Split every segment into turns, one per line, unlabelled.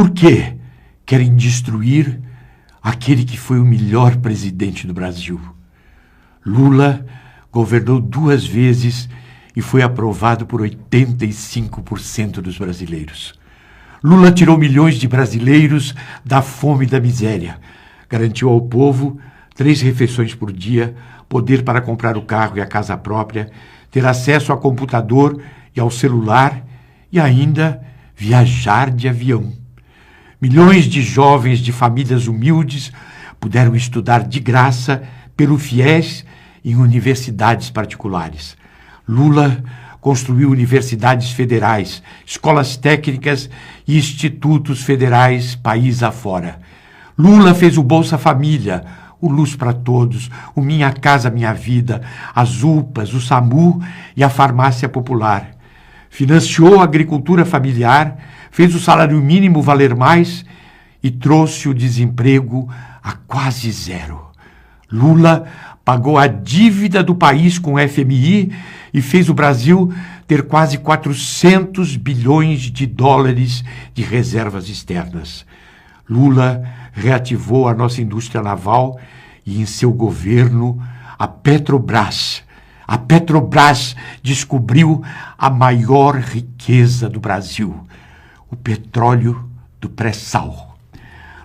Por que querem destruir aquele que foi o melhor presidente do Brasil? Lula governou 2 vezes e foi aprovado por 85% dos brasileiros. Lula tirou milhões de brasileiros da fome e da miséria. Garantiu ao povo 3 refeições por dia, poder para comprar o carro e a casa própria, ter acesso a computador e ao celular e ainda viajar de avião. Milhões de jovens de famílias humildes puderam estudar de graça pelo FIES em universidades particulares. Lula construiu universidades federais, escolas técnicas e institutos federais país afora. Lula fez o Bolsa Família, o Luz para Todos, o Minha Casa Minha Vida, as UPAs, o SAMU e a Farmácia Popular. Financiou a agricultura familiar, fez o salário mínimo valer mais e trouxe o desemprego a quase 0. Lula pagou a dívida do país com o FMI e fez o Brasil ter quase 400 bilhões de dólares de reservas externas. Lula reativou a nossa indústria naval e, em seu governo, a Petrobras. A Petrobras descobriu a maior riqueza do Brasil, o petróleo do pré-sal.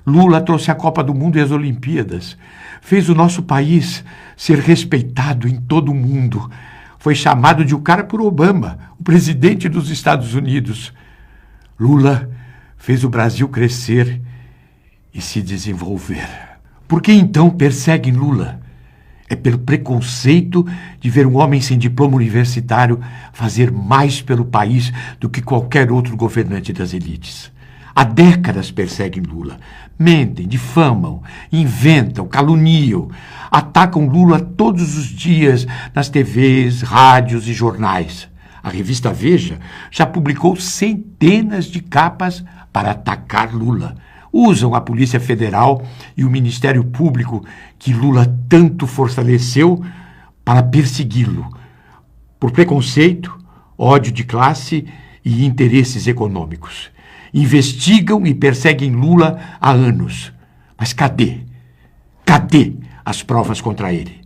Lula trouxe a Copa do Mundo e as Olimpíadas. Fez o nosso país ser respeitado em todo o mundo. Foi chamado de o cara por Obama, o presidente dos Estados Unidos. Lula fez o Brasil crescer e se desenvolver. Por que então perseguem Lula? É pelo preconceito de ver um homem sem diploma universitário fazer mais pelo país do que qualquer outro governante das elites. Há décadas perseguem Lula. Mentem, difamam, inventam, caluniam. Atacam Lula todos os dias nas TVs, rádios e jornais. A revista Veja já publicou centenas de capas para atacar Lula. Usam a Polícia Federal e o Ministério Público, que Lula tanto fortaleceu, para persegui-lo, por preconceito, ódio de classe e interesses econômicos. Investigam e perseguem Lula há anos. Mas cadê? Cadê as provas contra ele?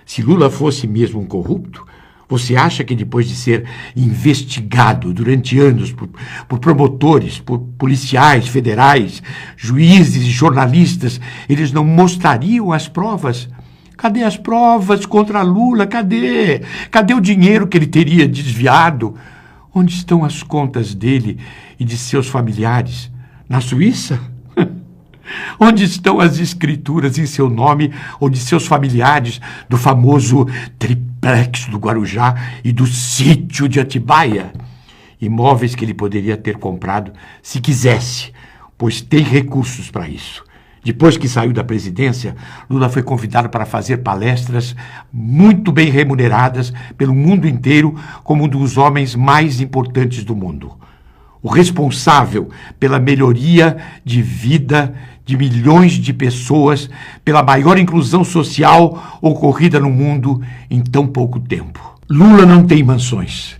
Se Lula fosse mesmo um corrupto, você acha que depois de ser investigado durante anos por promotores, por policiais federais, juízes e jornalistas, eles não mostrariam as provas? Cadê as provas contra Lula? Cadê? Cadê o dinheiro que ele teria desviado? Onde estão as contas dele e de seus familiares? Na Suíça? Onde estão as escrituras em seu nome ou de seus familiares do famoso triplex do Guarujá e do sítio de Atibaia? Imóveis que ele poderia ter comprado se quisesse, pois tem recursos para isso. Depois que saiu da presidência, Lula foi convidado para fazer palestras muito bem remuneradas pelo mundo inteiro como um dos homens mais importantes do mundo. O responsável pela melhoria de vida de milhões de pessoas, pela maior inclusão social ocorrida no mundo em tão pouco tempo. Lula não tem mansões.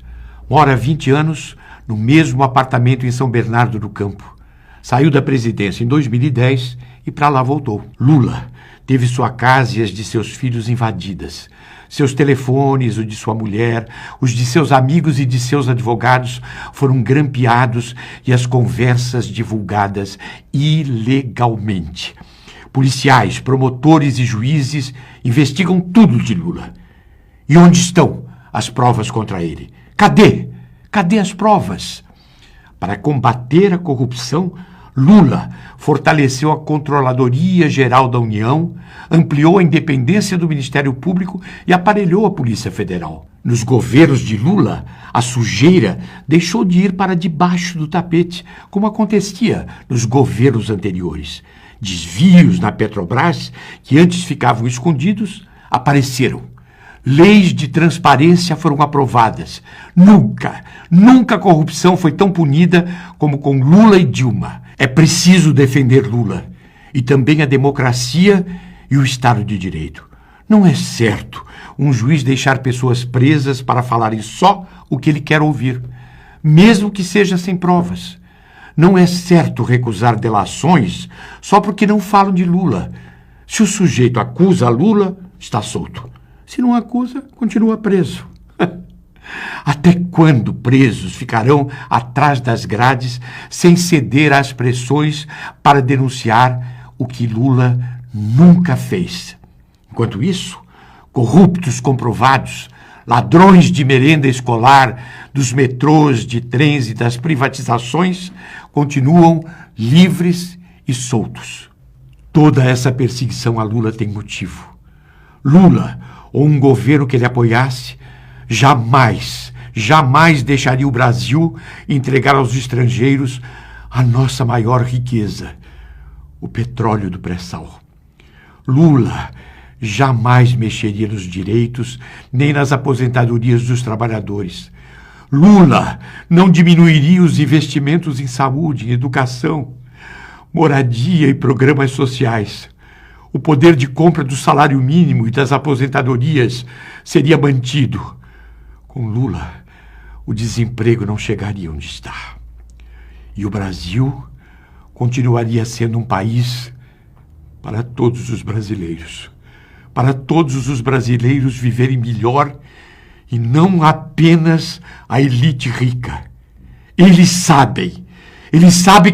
Mora há 20 anos no mesmo apartamento em São Bernardo do Campo. Saiu da presidência em 2010 e para lá voltou. Lula teve sua casa e as de seus filhos invadidas. Seus telefones, o de sua mulher, os de seus amigos e de seus advogados foram grampeados e as conversas divulgadas ilegalmente. Policiais, promotores e juízes investigam tudo de Lula. E onde estão as provas contra ele? Cadê? Cadê as provas? Para combater a corrupção, Lula fortaleceu a Controladoria Geral da União, ampliou a independência do Ministério Público e aparelhou a Polícia Federal. Nos governos de Lula, a sujeira deixou de ir para debaixo do tapete, como acontecia nos governos anteriores. Desvios na Petrobras, que antes ficavam escondidos, apareceram. Leis de transparência foram aprovadas. Nunca a corrupção foi tão punida como com Lula e Dilma. É preciso defender Lula e também a democracia e o Estado de Direito. Não é certo um juiz deixar pessoas presas para falarem só o que ele quer ouvir, mesmo que seja sem provas. não é certo recusar delações só porque não falam de Lula. Se o sujeito acusa Lula, está solto. Se não acusa, continua preso. Até quando presos ficarão atrás das grades sem ceder às pressões para denunciar o que Lula nunca fez? Enquanto isso, corruptos comprovados, ladrões de merenda escolar, dos metrôs, de trens e das privatizações, continuam livres e soltos. Toda essa perseguição a Lula tem motivo. Lula, ou um governo que ele apoiasse, jamais deixaria o Brasil entregar aos estrangeiros a nossa maior riqueza, o petróleo do pré-sal. Lula jamais mexeria nos direitos nem nas aposentadorias dos trabalhadores. Lula não diminuiria os investimentos em saúde, em educação, moradia e programas sociais. O poder de compra do salário mínimo e das aposentadorias seria mantido. Com Lula, o desemprego não chegaria onde está. E o Brasil continuaria sendo um país para todos os brasileiros. Para todos os brasileiros viverem melhor e não apenas a elite rica. Eles sabem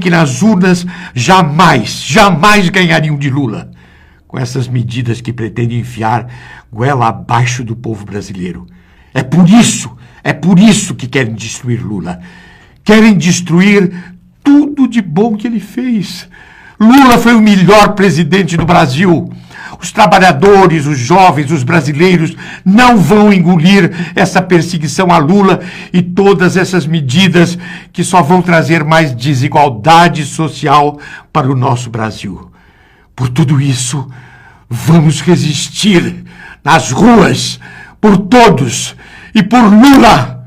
que nas urnas jamais ganhariam de Lula com essas medidas que pretendem enfiar goela abaixo do povo brasileiro. É por isso que querem destruir Lula. Querem destruir tudo de bom que ele fez. Lula foi o melhor presidente do Brasil. Os trabalhadores, os jovens, os brasileiros não vão engolir essa perseguição a Lula e todas essas medidas que só vão trazer mais desigualdade social para o nosso Brasil. Por tudo isso, vamos resistir nas ruas, por todos e por Lula!